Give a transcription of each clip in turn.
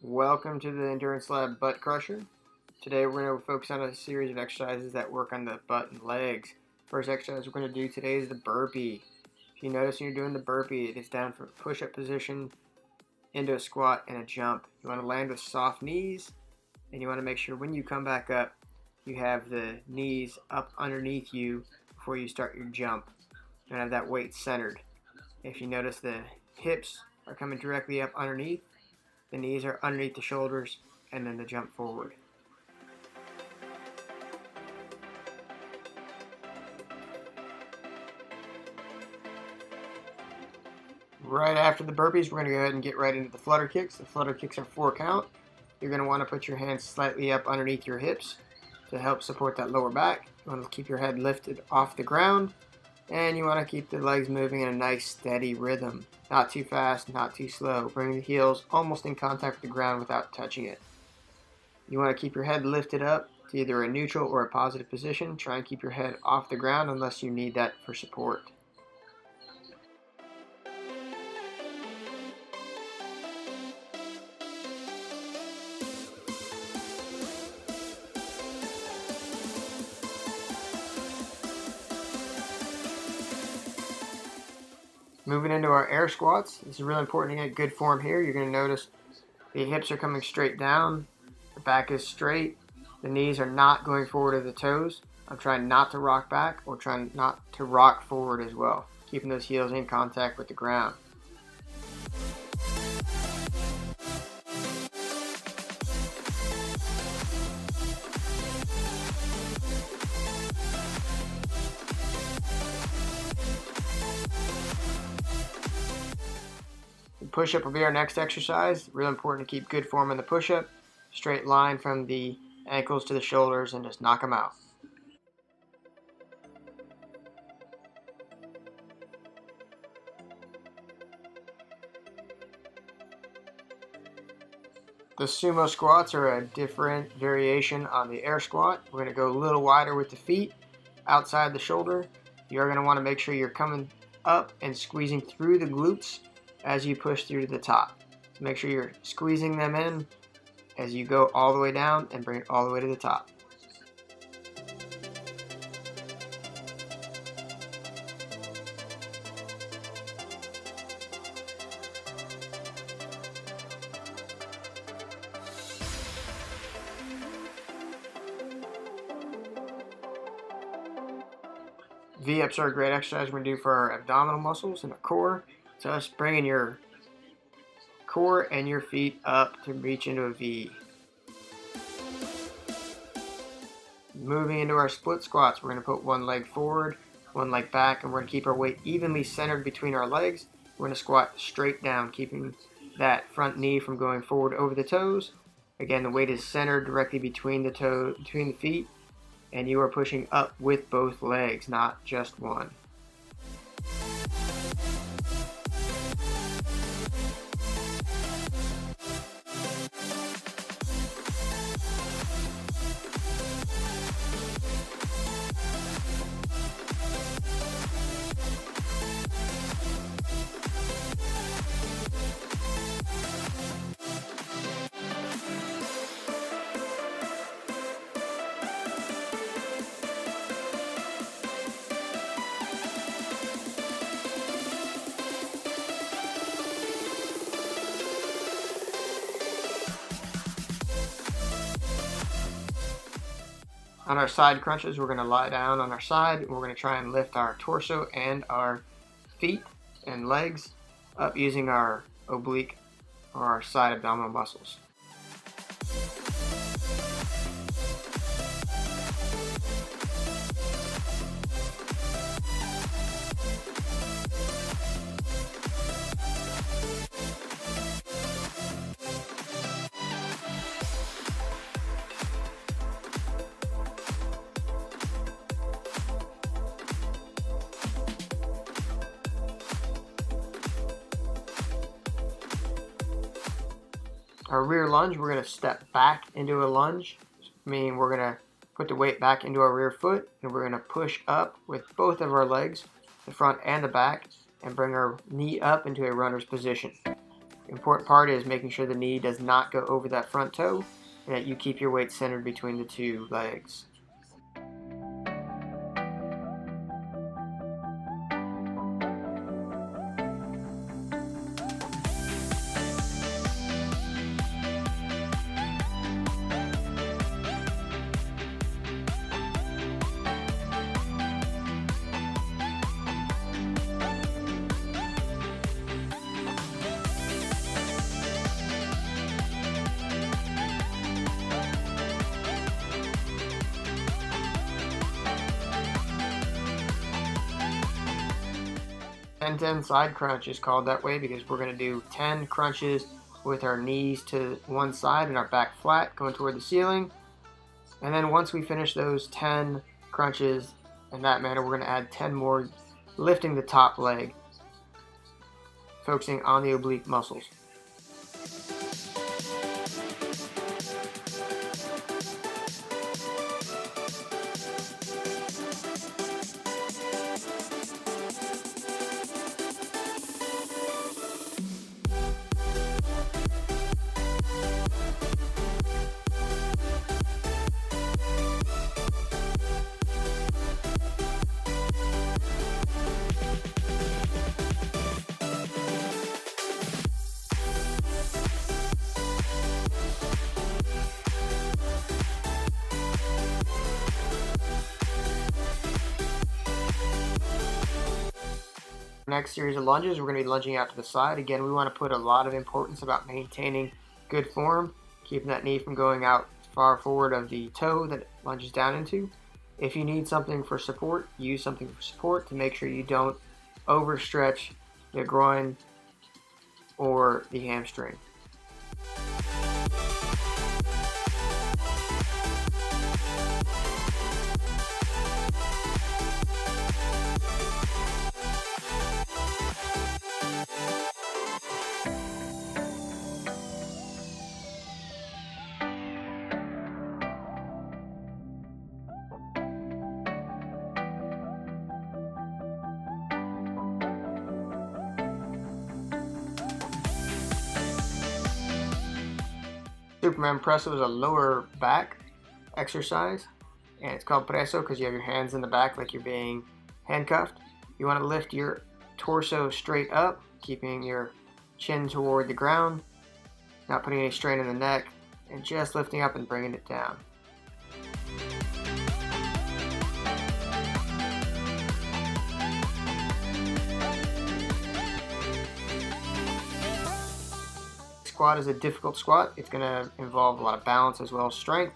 Welcome to the Endurance Lab Butt Crusher. Today we're going to focus on a series of exercises that work on the butt and legs. First exercise we're going to do today is the burpee. If you notice when you're doing the burpee, it is down from a push-up position into a squat and a jump. You want to land with soft knees, and you want to make sure when you come back up, you have the knees up underneath you before you start your jump. You want to have that weight centered. If you notice the hips are coming directly up underneath, the knees are underneath the shoulders, and then the jump forward. Right after the burpees, we're going to go ahead and get right into the flutter kicks. The flutter kicks are 4 count. You're going to want to put your hands slightly up underneath your hips to help support that lower back. You want to keep your head lifted off the ground, and you want to keep the legs moving in a nice steady rhythm. Not too fast, not too slow. Bring the heels almost in contact with the ground without touching it. You want to keep your head lifted up to either a neutral or a positive position. Try and keep your head off the ground unless you need that for support. Moving into our air squats, this is really important to get good form here. You're going to notice the hips are coming straight down, the back is straight, the knees are not going forward to the toes. I'm trying not to rock back or trying not to rock forward as well, keeping those heels in contact with the ground. Push-up will be our next exercise. Really important to keep good form in the push-up. Straight line from the ankles to the shoulders and just knock them out. The sumo squats are a different variation on the air squat. We're going to go a little wider with the feet outside the shoulder. You're going to want to make sure you're coming up and squeezing through the glutes as you push through to the top. So make sure you're squeezing them in as you go all the way down and bring it all the way to the top. V-ups are a great exercise we're going to do for our abdominal muscles and our core. So us bringing your core and your feet up to reach into a V. Moving into our split squats, we're going to put one leg forward, one leg back, and we're going to keep our weight evenly centered between our legs. We're going to squat straight down, keeping that front knee from going forward over the toes. Again, the weight is centered directly between the feet, and you are pushing up with both legs, not just one. On our side crunches, we're going to lie down on our side. We're going to try and lift our torso and our feet and legs up using our oblique or our side abdominal muscles. Our rear lunge, we're going to step back into a lunge, meaning we're going to put the weight back into our rear foot, and we're going to push up with both of our legs, the front and the back, and bring our knee up into a runner's position. The important part is making sure the knee does not go over that front toe and that you keep your weight centered between the two legs. Ten side crunch is called that way because we're going to do 10 crunches with our knees to one side and our back flat going toward the ceiling. And then once we finish those 10 crunches in that manner, we're going to add 10 more, lifting the top leg, focusing on the oblique muscles. Next series of lunges, we're going to be lunging out to the side. Again, we want to put a lot of importance about maintaining good form, keeping that knee from going out far forward of the toe that it lunges down into. If you need something for support, use something for support to make sure you don't overstretch the groin or the hamstring. Superman Presso is a lower back exercise, and it's called presso because you have your hands in the back like you're being handcuffed. You want to lift your torso straight up, keeping your chin toward the ground, not putting any strain in the neck, and just lifting up and bringing it down. Squat is a difficult squat. It's going to involve a lot of balance as well as strength.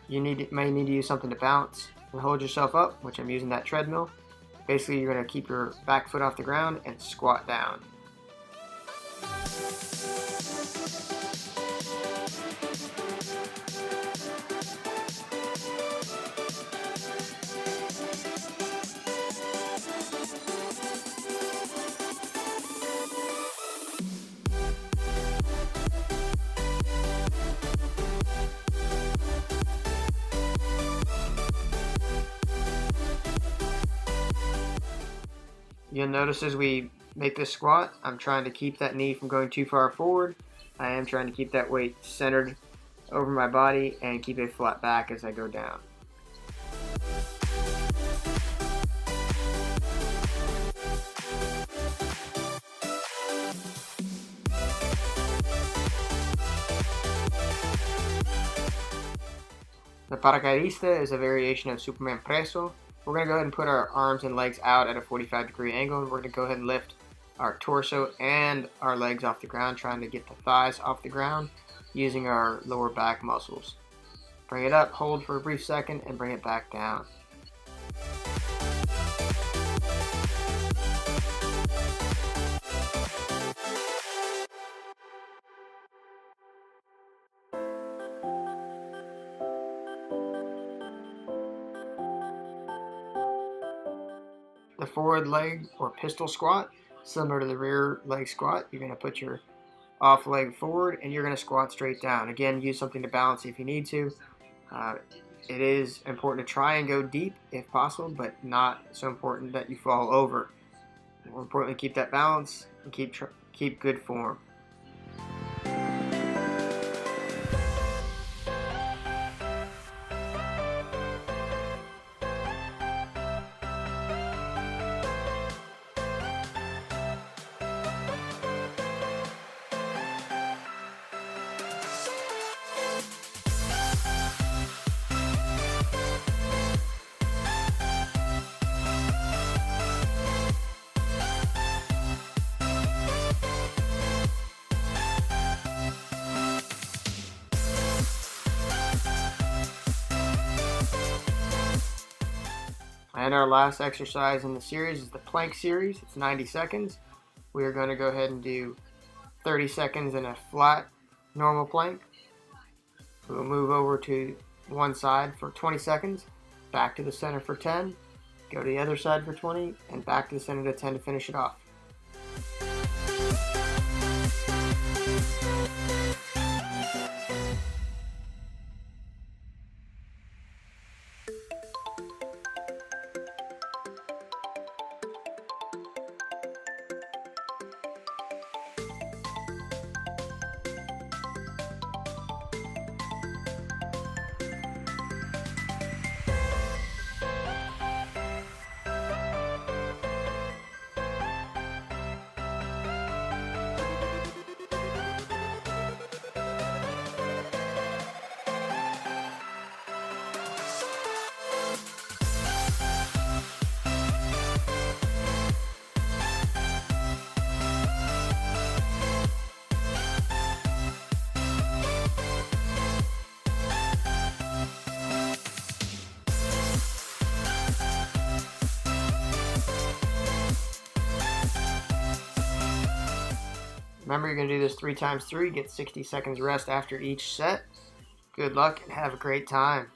You may need to use something to balance and hold yourself up, which I'm using that treadmill. Basically, you're going to keep your back foot off the ground and squat down. You'll notice as we make this squat, I'm trying to keep that knee from going too far forward. I am trying to keep that weight centered over my body and keep a flat back as I go down. The paracaidista is a variation of Superman Presso. We're going to go ahead and put our arms and legs out at a 45-degree angle. We're going to go ahead and lift our torso and our legs off the ground, trying to get the thighs off the ground using our lower back muscles. Bring it up, hold for a brief second, and bring it back down. The forward leg or pistol squat, similar to the rear leg squat, you're going to put your off leg forward and you're going to squat straight down. Again, use something to balance if you need to. It is important to try and go deep if possible, but not so important that you fall over. More importantly, keep that balance and keep good form. And our last exercise in the series is the plank series. It's 90 seconds. We are going to go ahead and do 30 seconds in a flat normal plank. We'll move over to one side for 20 seconds, back to the center for 10, go to the other side for 20, and back to the center to 10 to finish it off. Remember, you're going to do this 3 times 3, get 60 seconds rest after each set. Good luck and have a great time.